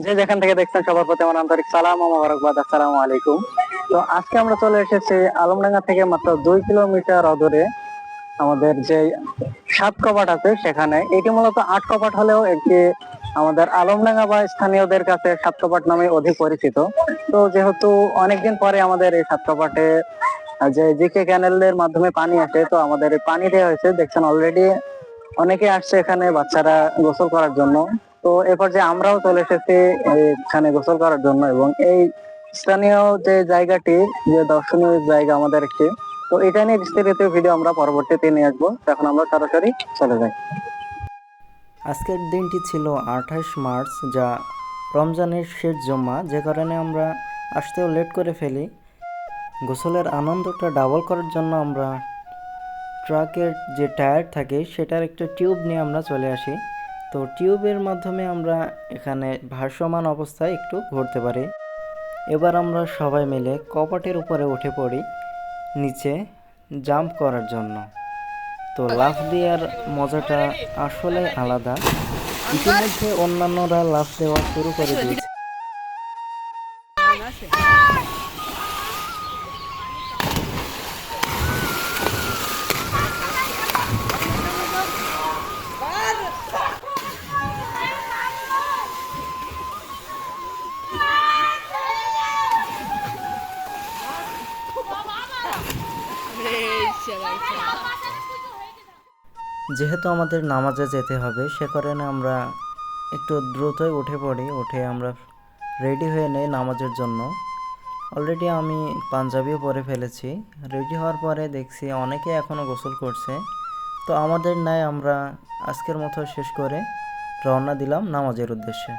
যে যেখান থেকে দেখছেন সবার প্রতি আমার আন্তরিক সালাম ও মোবারকবাদ, আসসালামু আলাইকুম। তো আজকে আমরা চলে এসেছি আলমডাঙ্গা থেকে মাত্র 2 কিলোমিটার অদূরে আমাদের যে সাত কপাট আছে সেখানে। এটি মূলত আট কপাট হলেও একটি আমাদের আলমডাঙ্গা বা স্থানীয়দের কাছে সাত কপাট নামে অধিক পরিচিত। তো যেহেতু অনেকদিন পরে আমাদের এই সাত কপাটে যে জিকে ক্যানেলের মাধ্যমে পানি আসে, তো আমাদের এই পানি দেওয়া হয়েছে। দেখছেন অলরেডি অনেকে আসছে এখানে বাচ্চারা গোসল করার জন্য। তো এরপর যে আমরাও চলে এসেছি এখানে গোসল করার জন্য, এবং এই স্থানীয় যে জায়গাটি, যে দর্শনীয় জায়গা আমাদের একটি, তো এটা নিয়ে বিস্তারিত ভিডিও আমরা পরবর্তীতে নিয়ে আসবো। এখন আমরা সরাসরি চলে যাই। আজকের দিনটি ছিল 28 মার্চ, যা রমজানের শেষ জুম্মা, যে কারণে আমরা আসতেও লেট করে ফেলি। গোসলের আনন্দটা ডাবল করার জন্য আমরা ট্রাকের যে টায়ার থাকে সেটার একটা টিউব নিয়ে আমরা চলে আসি। তো টিউবের মাধ্যমে আমরা এখানে ভাসমান অবস্থায় একটু ঘুরতে পারি। এবার আমরা সবাই মিলে কপাটের উপরে উঠে পড়ি নিচে জাম্প করার জন্য। তো লাফ দেওয়ার মজাটা আসলে আলাদা। ইতিমধ্যে অন্যান্যরা লাফ দেওয়া শুরু করে দিয়েছে। যেহেতু আমাদের নামাজে যেতে হবে, সে কারণে আমরা একটু দ্রুতই উঠে পড়ি। উঠে আমরা রেডি হয়ে নেই নামাজের জন্য। অলরেডি আমি পাঞ্জাবিও পরে ফেলেছি। রেডি হওয়ার পরে দেখছি অনেকে এখনও গোসল করছে। তো আমাদের ন্যায় আমরা আজকের মতো শেষ করে রওনা দিলাম নামাজের উদ্দেশ্যে।